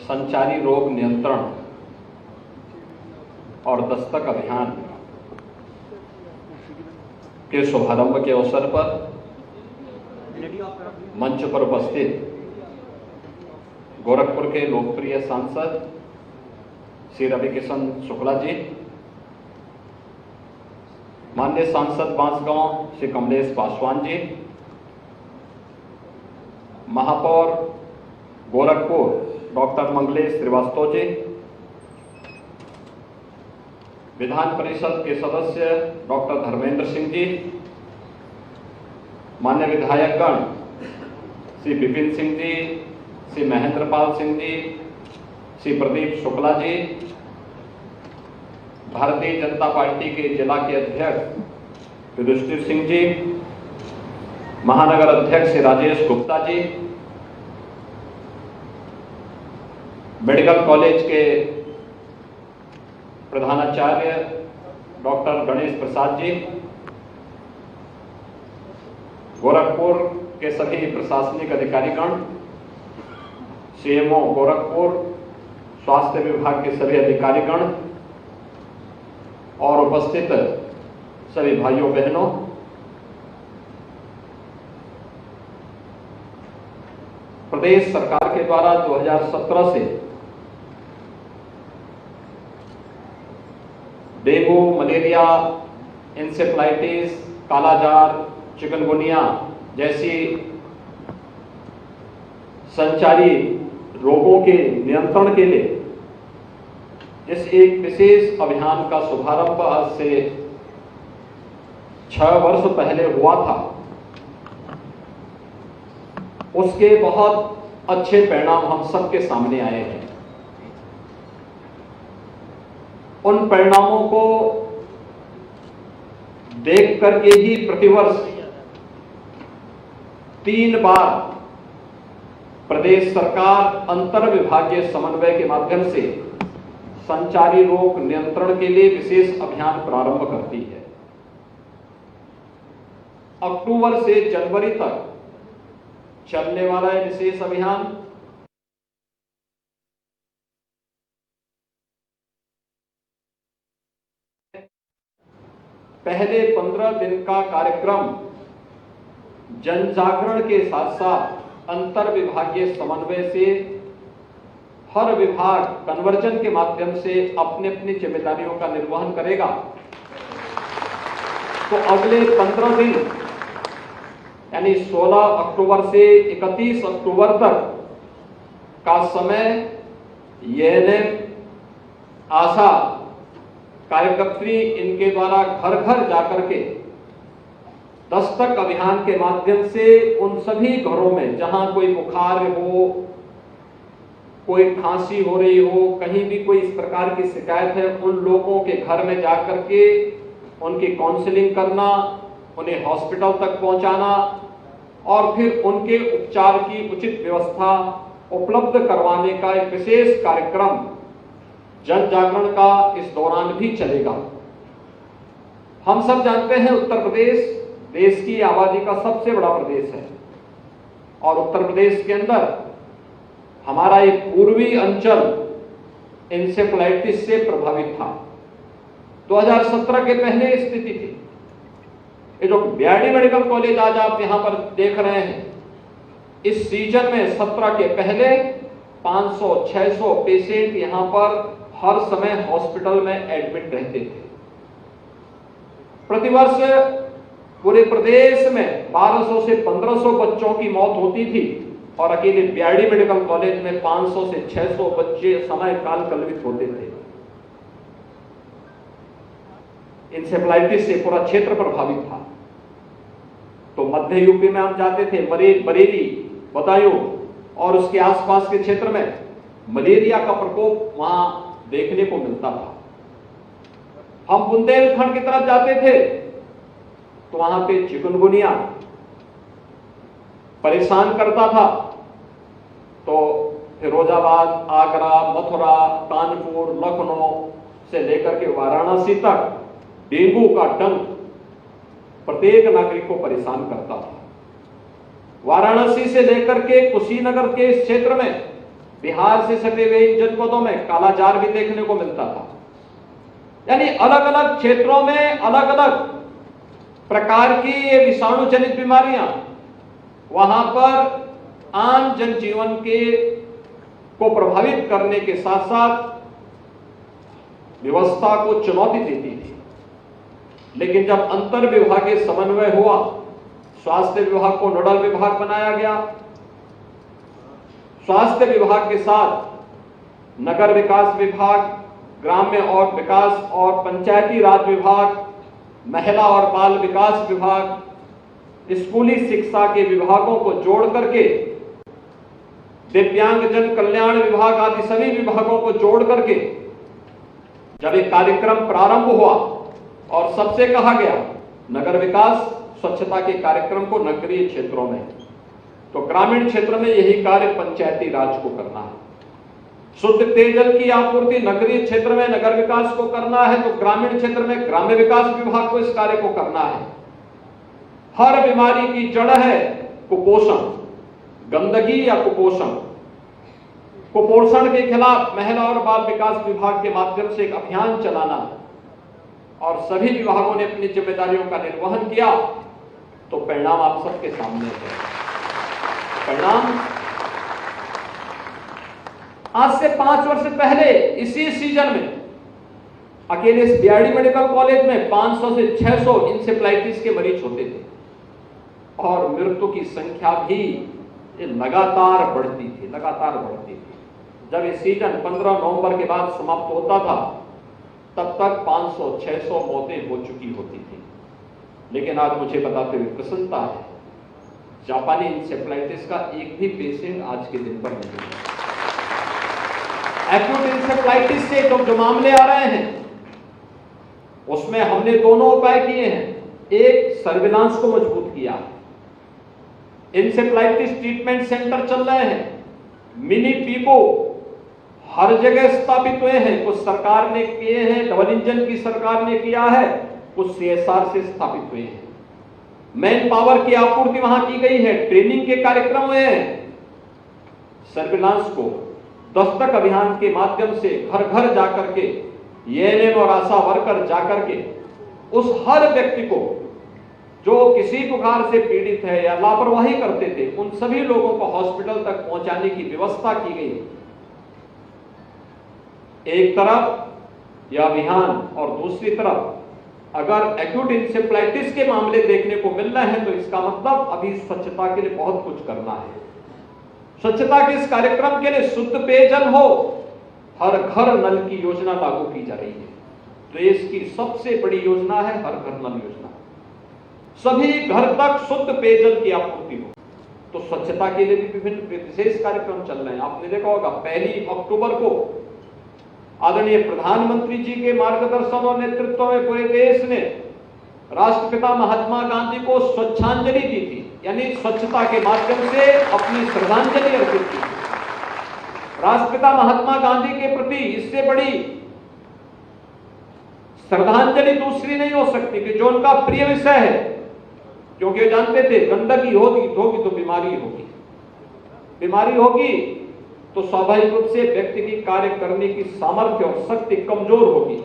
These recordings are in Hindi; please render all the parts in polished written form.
संचारी रोग नियंत्रण और दस्तक अभियान के शुभारंभ के अवसर पर मंच पर उपस्थित गोरखपुर के लोकप्रिय सांसद श्री रविकिशन शुक्ला जी, माननीय सांसद बांसगांव श्री कमलेश पासवान जी, महापौर गोरखपुर डॉक्टर मंगलेश श्रीवास्तव जी, विधान परिषद के सदस्य डॉक्टर धर्मेंद्र सिंह जी, मान्य विधायकगण श्री विपिन सिंह जी, श्री महेंद्रपाल सिंह जी, श्री प्रदीप शुक्ला जी, भारतीय जनता पार्टी के जिला के अध्यक्ष युधिष्ठिर सिंह जी, महानगर अध्यक्ष श्री राजेश गुप्ता जी, मेडिकल कॉलेज के प्रधानाचार्य डॉक्टर गणेश प्रसाद जी, गोरखपुर के सभी प्रशासनिक अधिकारीगण, सीएमओ गोरखपुर, स्वास्थ्य विभाग के सभी अधिकारीगण और उपस्थित सभी भाइयों बहनों, प्रदेश सरकार के द्वारा 2017 से डेंगू, मलेरिया, इंसेफ्लाइटिस, कालाजार, चिकनगुनिया जैसी संचारी रोगों के नियंत्रण के लिए इस एक विशेष अभियान का शुभारंभ आज से 6 वर्ष पहले हुआ था, उसके बहुत अच्छे परिणाम हम सबके सामने आए हैं। उन परिणामों को देख करके ही प्रतिवर्ष 3 बार प्रदेश सरकार अंतर विभागीय समन्वय के माध्यम से संचारी रोग नियंत्रण के लिए विशेष अभियान प्रारंभ करती है। अक्टूबर से जनवरी तक चलने वाला यह विशेष अभियान पहले 15 दिन का कार्यक्रम जन जागरण के साथ साथ अंतर विभागीय समन्वय से हर विभाग कन्वर्जन के माध्यम से अपनी अपनी जिम्मेदारियों का निर्वहन करेगा। तो अगले 15 दिन यानी 16 अक्टूबर से 31 अक्टूबर तक का समय एएनएम, आशा कार्यकर्त्री इनके द्वारा घर घर जाकर के दस्तक अभियान के माध्यम से उन सभी घरों में जहां कोई बुखार हो, कोई खांसी हो रही हो, कहीं भी कोई इस प्रकार की शिकायत है, उन लोगों के घर में जाकर के उनकी काउंसलिंग करना, उन्हें हॉस्पिटल तक पहुंचाना और फिर उनके उपचार की उचित व्यवस्था उपलब्ध करवाने का एक विशेष कार्यक्रम जन जागरण का इस दौरान भी चलेगा। हम सब जानते हैं उत्तर प्रदेश देश की आबादी का सबसे बड़ा प्रदेश है और उत्तर प्रदेश के अंदर हमारा एक पूर्वी अंचल इंसेफ्लाइटिस से प्रभावित था। 2017 के पहले स्थिति थी। ये जो बीआरडी मेडिकल कॉलेज आज आप यहां पर देख रहे हैं, इस सीजन में 17 के पहले 500-600 पेशेंट यहां पर हर समय हॉस्पिटल में एडमिट रहते थे। प्रतिवर्ष पूरे प्रदेश में 1200 से 1500 बच्चों की मौत होती थी और अकेले बीआरडी मेडिकल कॉलेज में 500 से 600 बच्चे समय काल कलवित होते थे। इंसेफ्लाइटिस से पूरा क्षेत्र प्रभावित था। तो मध्य यूपी में हम जाते थे, बरेली, बदायूं और उसके आसपास के क्षेत्र में मलेरिया का प्रकोप वहां देखने को मिलता था। हम बुंदेलखंड की तरफ जाते थे तो वहां पे चिकनगुनिया परेशान करता था। तो फिरोजाबाद, आगरा, मथुरा, कानपुर, लखनऊ से लेकर के वाराणसी तक डेंगू का डंक प्रत्येक नागरिक को परेशान करता था। वाराणसी से लेकर के कुशीनगर के इस क्षेत्र में बिहार से सटे हुए इन जनपदों में कालाजार भी देखने को मिलता था। यानी अलग अलग क्षेत्रों में अलग अलग प्रकार की ये विषाणु जनित बीमारियां वहां पर आम जनजीवन को प्रभावित करने के साथ साथ व्यवस्था को चुनौती देती थी। लेकिन जब अंतर विभागीय समन्वय हुआ, स्वास्थ्य विभाग को नोडल विभाग बनाया गया, स्वास्थ्य विभाग के साथ नगर विकास विभाग, ग्राम्य और विकास और पंचायती राज विभाग, महिला और बाल विकास विभाग, स्कूली शिक्षा के विभागों को जोड़ करके दिव्यांगजन कल्याण विभाग आदि सभी विभागों को जोड़ करके जब एक कार्यक्रम प्रारंभ हुआ और सबसे कहा गया नगर विकास स्वच्छता के कार्यक्रम को नगरीय क्षेत्रों में, तो ग्रामीण क्षेत्र में यही कार्य पंचायती राज को करना है। शुद्ध पेयजल की आपूर्ति नगरीय क्षेत्र में नगर विकास को करना है, तो ग्रामीण क्षेत्र में ग्राम्य विकास विभाग को इस कार्य को करना है। हर बीमारी की जड़ है कुपोषण, गंदगी या कुपोषण। कुपोषण के खिलाफ महिला और बाल विकास विभाग के माध्यम से एक अभियान चलाना और सभी विभागों ने अपनी जिम्मेदारियों का निर्वहन किया, तो परिणाम आप सबके सामने है। परिणाम आज से 5 वर्ष पहले इसी सीजन में अकेले इस बीआरडी मेडिकल कॉलेज में 500 से 600 इंसेफ्लाइटिस के मरीज होते थे और मृत्यु की संख्या भी लगातार बढ़ती थी। जब ये सीजन 15 नवंबर के बाद समाप्त होता था तब तक 500-600 मौतें हो चुकी होती थी। लेकिन आज मुझे बताते हुए प्रसन्नता है, जापानी इंसेफ्लाइटिस का एक भी पेशेंट आज के दिन पर नहीं है। एक्यूट इंसेफ्लाइटिस से जो मामले आ रहे हैं उसमें हमने दोनों उपाय किए हैं। एक, सर्विलांस को मजबूत किया, इंसेफ्लाइटिस ट्रीटमेंट सेंटर चल रहे हैं, मिनी पीपो हर जगह स्थापित हुए हैं। कुछ सरकार ने किए हैं, डबल इंजन की सरकार ने किया है, कुछ सीएसआर से स्थापित हुए हैं। मैन पावर की आपूर्ति वहां की गई है, ट्रेनिंग के कार्यक्रम हुए हैं। सर्विलांस को दस्तक अभियान के माध्यम से घर घर जाकर के एएनएम और आशा वर्कर जाकर के उस हर व्यक्ति को जो किसी बुखार से पीड़ित है या लापरवाही करते थे, उन सभी लोगों को हॉस्पिटल तक पहुंचाने की व्यवस्था की गई। एक तरफ यह अभियान और दूसरी तरफ अगर एक्यूट इंसेफ्लाइटिस के मामले देखने को मिल रहे हैं तो इसका मतलब अभी स्वच्छता के लिए बहुत कुछ करना है। स्वच्छता के इस कार्यक्रम के लिए शुद्ध पेयजल हो, हर घर नल की योजना लागू की जा रही है। देश की सबसे बड़ी योजना है हर घर नल योजना। सभी घर तक शुद्ध पेयजल की आपूर्ति हो। तो स्वच्छता के लिए भी विभिन्न विशेष कार्यक्रम चल रहे हैं। आपने देखा होगा 1 अक्टूबर को आदरणीय प्रधानमंत्री जी के मार्गदर्शन और नेतृत्व में पूरे देश ने राष्ट्रपिता महात्मा गांधी को स्वच्छांजलि दी थी, यानी स्वच्छता के माध्यम से अपनी श्रद्धांजलि अर्पित की। राष्ट्रपिता महात्मा गांधी के प्रति इससे बड़ी श्रद्धांजलि दूसरी नहीं हो सकती कि जो उनका प्रिय विषय है, क्योंकि वे जानते थे गंदगी होगी तो बीमारी होगी तो स्वाभाविक रूप से व्यक्ति की कार्य करने की सामर्थ्य और शक्ति कमजोर होगी।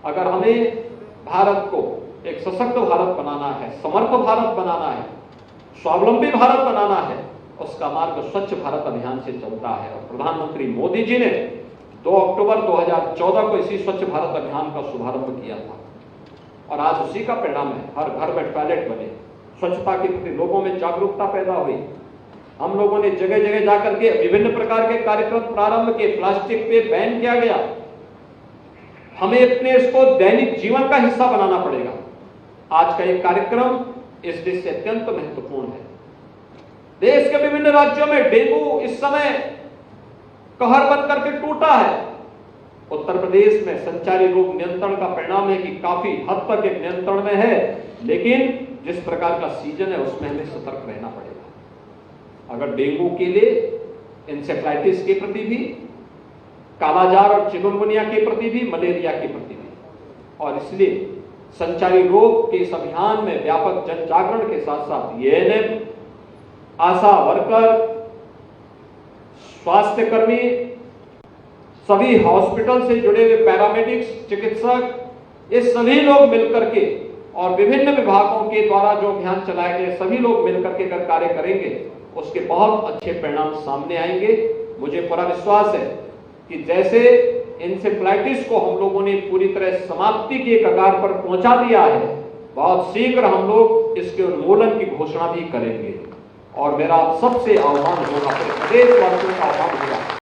अगर हमें भारत को एक सशक्त भारत बनाना है, समर्थ भारत बनाना है, स्वावलंबी भारत बनाना है, उसका मार्ग स्वच्छ भारत अभियान से चलता है। और प्रधानमंत्री मोदी जी ने 2 अक्टूबर 2014 को इसी स्वच्छ भारत अभियान का शुभारंभ किया था और आज उसी का परिणाम है। हर घर में टॉयलेट बने, स्वच्छता के प्रति लोगों में जागरूकता पैदा हुई। हम लोगों ने जगह जगह जाकर के विभिन्न प्रकार के कार्यक्रम प्रारंभ किए। प्लास्टिक पे बैन किया गया। हमें अपने इसको दैनिक जीवन का हिस्सा बनाना पड़ेगा। आज का एक कार्यक्रम इस देश से अत्यंत महत्वपूर्ण है। देश के विभिन्न राज्यों में डेंगू इस समय कहर बन करके टूटा है। उत्तर प्रदेश में संचारी रोग नियंत्रण का परिणाम है कि काफी हद तक एक नियंत्रण में है, लेकिन जिस प्रकार का सीजन है उसमें हमें सतर्क रहना पड़ेगा। अगर डेंगू के लिए, इंसेफ्लाइटिस के प्रति भी, कालाजार और चिकनगुनिया के प्रति भी, मलेरिया के प्रति भी, और इसलिए संचारी रोग के इस अभियान में व्यापक जन जागरण के साथ साथ एएनएम, आशा वर्कर, स्वास्थ्य कर्मी, सभी हॉस्पिटल से जुड़े हुए पैरामेडिक्स, चिकित्सक, ये सभी लोग मिलकर के और विभिन्न विभागों के द्वारा जो अभियान चलाए गए सभी लोग मिलकर के अगर कार्य करेंगे, उसके बहुत अच्छे परिणाम सामने आएंगे। मुझे पूरा विश्वास है कि जैसे इंसेफ्लाइटिस को हम लोगों ने पूरी तरह समाप्ति की कगार पर पहुंचा दिया है, बहुत शीघ्र हम लोग इसके उन्मूलन की घोषणा भी करेंगे। और मेरा सबसे आह्वान होगा, प्रदेशवासियों का आह्वान होगा